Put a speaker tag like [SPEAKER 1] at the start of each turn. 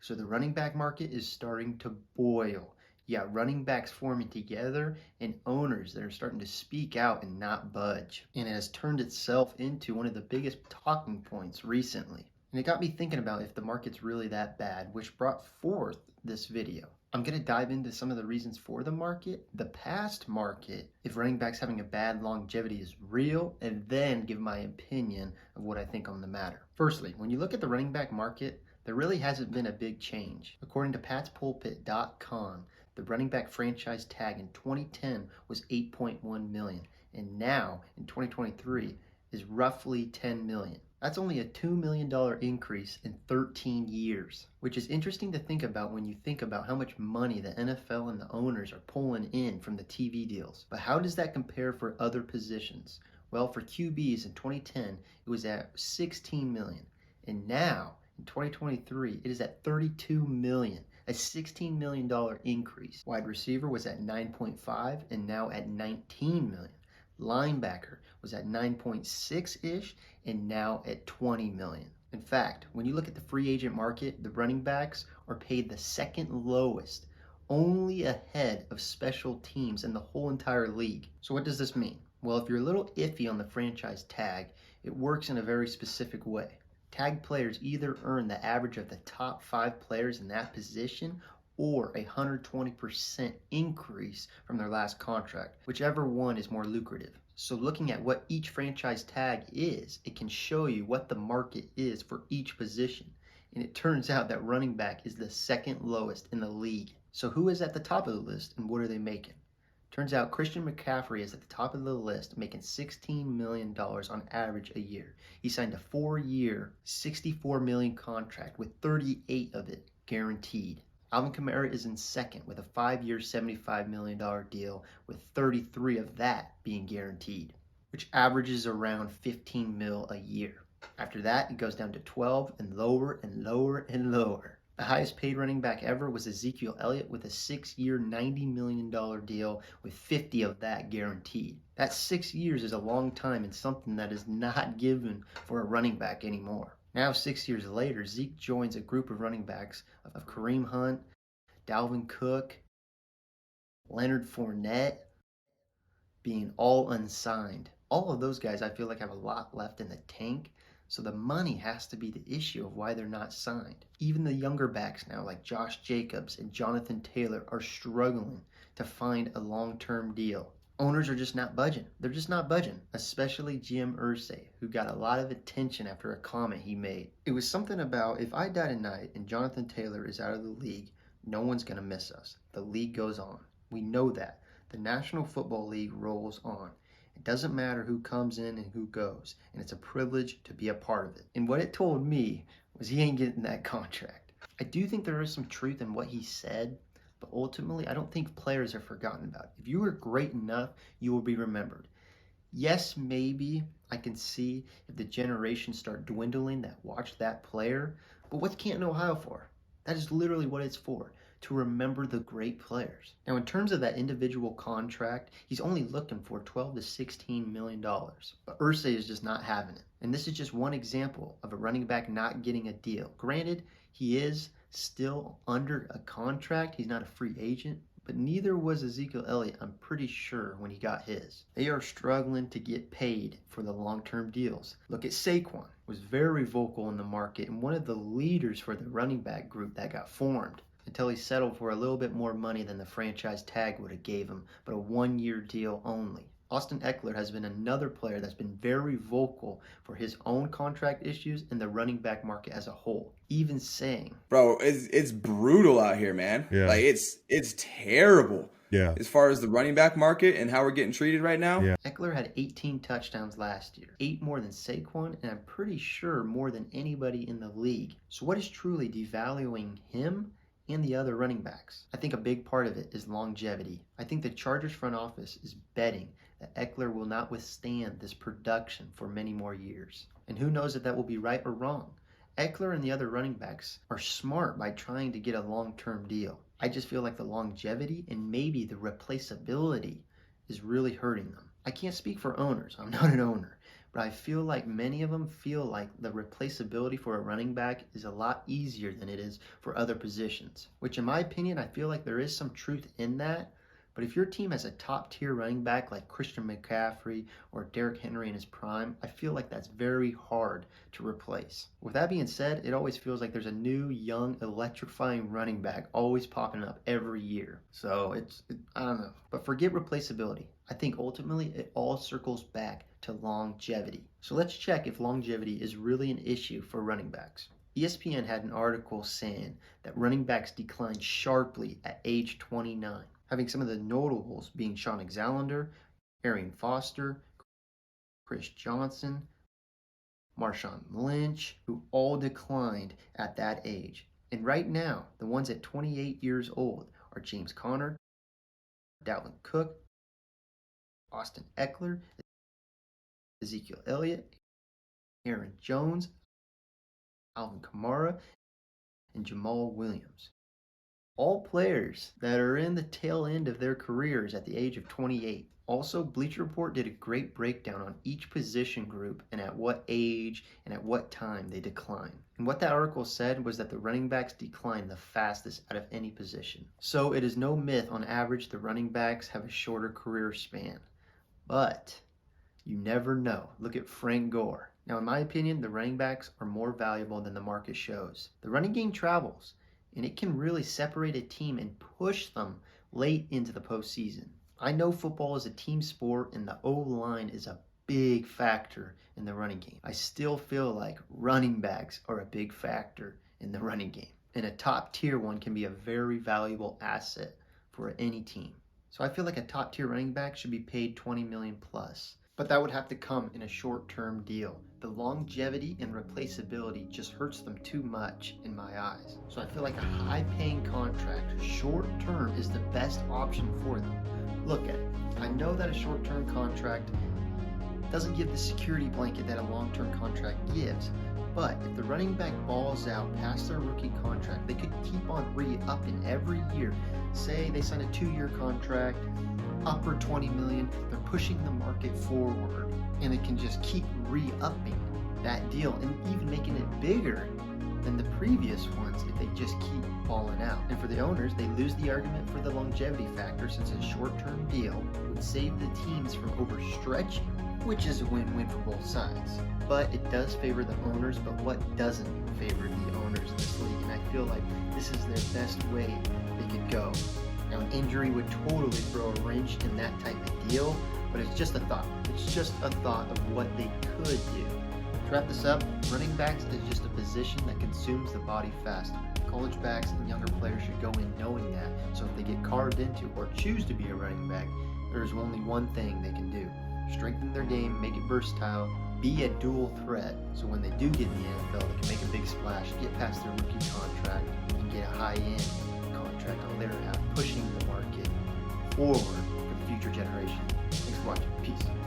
[SPEAKER 1] So the running back market is starting to boil. You got running backs forming together and owners that are starting to speak out and not budge. And it has turned itself into one of the biggest talking points recently. And it got me thinking about if the market's really that bad, which brought forth this video. I'm going to dive into some of the reasons for the market, the past market, if running backs having a bad longevity is real, and then give my opinion of what I think on the matter. Firstly, when you look at the running back market, there really hasn't been a big change. According to patspulpit.com, the running back franchise tag in 2010 was 8.1 million, and now in 2023 is roughly 10 million. That's only a $2 million increase in 13 years, which is interesting to think about when you think about how much money the NFL and the owners are pulling in from the TV deals. But how does that compare for other positions? Well, for QBs in 2010, it was at 16 million, and now in 2023, it is at 32 million, a $16 million increase. Wide receiver was at 9.5 and now at 19 million. Linebacker was at 9.6-ish and now at 20 million. In fact, when you look at the free agent market, the running backs are paid the second lowest, only ahead of special teams in the whole entire league. So what does this mean? Well, if you're a little iffy on the franchise tag, it works in a very specific way. Tag players either earn the average of the top 5 players in that position or a 120% increase from their last contract, whichever one is more lucrative. So looking at what each franchise tag is, it can show you what the market is for each position. And it turns out that running back is the second lowest in the league. So who is at the top of the list and what are they making? Turns out Christian McCaffrey is at the top of the list, making $16 million on average a year. He signed a 4-year, $64 million contract with 38 of it guaranteed. Alvin Kamara is in second with a 5-year, $75 million deal with 33 of that being guaranteed, which averages around 15 mil a year. After that, it goes down to 12 and lower and lower and lower. The highest paid running back ever was Ezekiel Elliott with a 6-year, $90 million deal with 50 of that guaranteed. That 6 years is a long time and something that is not given for a running back anymore. Now, 6 years later, Zeke joins a group of running backs of Kareem Hunt, Dalvin Cook, Leonard Fournette, being all unsigned. All of those guys I feel like have a lot left in the tank, so the money has to be the issue of why they're not signed. Even the younger backs now, like Josh Jacobs and Jonathan Taylor, are struggling to find a long-term deal. Owners are just not budging. They're just not budging, especially Jim Irsay, who got a lot of attention after a comment he made. It was something about, if I die tonight and Jonathan Taylor is out of the league, no one's going to miss us. The league goes on. We know that. The National Football League rolls on. It doesn't matter who comes in and who goes, and it's a privilege to be a part of it. And what it told me was he ain't getting that contract. I do think there is some truth in what he said, but ultimately, I don't think players are forgotten about. If you are great enough, you will be remembered. Yes, maybe I can see if the generations start dwindling that watch that player, but what's Canton, Ohio for? That is literally what it's for, to remember the great players. Now, in terms of that individual contract, he's only looking for $12 to $16 million, but Irsay is just not having it. And this is just one example of a running back not getting a deal. Granted, he is still under a contract. He's not a free agent, but neither was Ezekiel Elliott, I'm pretty sure, when he got his. They are struggling to get paid for the long-term deals. Look at Saquon, was very vocal in the market and one of the leaders for the running back group that got formed until he settled for a little bit more money than the franchise tag would have gave him, but a 1-year deal only. Austin Eckler has been another player that's been very vocal for his own contract issues and the running back market as a whole. Even saying,
[SPEAKER 2] bro, it's brutal out here, man.
[SPEAKER 3] Yeah.
[SPEAKER 2] Like it's terrible.
[SPEAKER 3] Yeah.
[SPEAKER 2] As far as the running back market and how we're getting treated right now.
[SPEAKER 3] Yeah.
[SPEAKER 1] Eckler had 18 touchdowns last year, 8 more than Saquon, and I'm pretty sure more than anybody in the league. So what is truly devaluing him and the other running backs? I think a big part of it is longevity. I think the Chargers front office is betting that Eckler will not withstand this production for many more years. And who knows if that will be right or wrong. Eckler and the other running backs are smart by trying to get a long-term deal. I just feel like the longevity and maybe the replaceability is really hurting them. I can't speak for owners. I'm not an owner. but I feel like many of them feel like the replaceability for a running back is a lot easier than it is for other positions, which in my opinion, I feel like there is some truth in that. But if your team has a top tier running back like Christian McCaffrey or Derrick Henry in his prime, I feel like that's very hard to replace. With that being said, it always feels like there's a new, young, electrifying running back always popping up every year. So I don't know. But forget replaceability. I think ultimately it all circles back to longevity. So let's check if longevity is really an issue for running backs. ESPN had an article saying that running backs decline sharply at age 29. Having some of the notables being Sean Alexander, Arian Foster, Chris Johnson, Marshawn Lynch, who all declined at that age. And right now, the ones at 28 years old are James Conner, Dalvin Cook, Austin Eckler, Ezekiel Elliott, Aaron Jones, Alvin Kamara, and Jamal Williams. All players that are in the tail end of their careers at the age of 28. Also, Bleacher Report did a great breakdown on each position group and at what age and at what time they decline. And what that article said was that the running backs decline the fastest out of any position. So it is no myth on average the running backs have a shorter career span. But you never know. Look at Frank Gore. Now, in my opinion, the running backs are more valuable than the market shows. The running game travels, and it can really separate a team and push them late into the postseason. I know football is a team sport, and the O-line is a big factor in the running game. I still feel like running backs are a big factor in the running game, and a top tier one can be a very valuable asset for any team. So I feel like a top tier running back should be paid $20 million plus. But that would have to come in a short-term deal. The longevity and replaceability just hurts them too much in my eyes. So I feel like a high-paying contract, short-term, is the best option for them. Look at it. I know that a short-term contract doesn't give the security blanket that a long-term contract gives, but if the running back balls out past their rookie contract, they could keep on re-upping every year. Say they sign a 2-year contract, upper 20 million, they're pushing the market forward, and it can just keep re-upping that deal and even making it bigger than the previous ones if they just keep balling out. And for the owners, they lose the argument for the longevity factor, since a short-term deal would save the teams from overstretching, which is a win-win for both sides. But it does favor the owners, but what doesn't favor the owners in this league? And I feel like this is their best way they could go. Now, an injury would totally throw a wrench in that type of deal, but it's just a thought. It's just a thought of what they could do. To wrap this up, running backs is just a position that consumes the body faster. College backs and younger players should go in knowing that, so if they get carved into or choose to be a running back, there's only one thing they can do. Strengthen their game, make it versatile, be a dual threat, so when they do get in the NFL, they can make a big splash, get past their rookie contract, and get a high-end contract on their half, pushing the market forward for the future generation. Thanks for watching. Peace.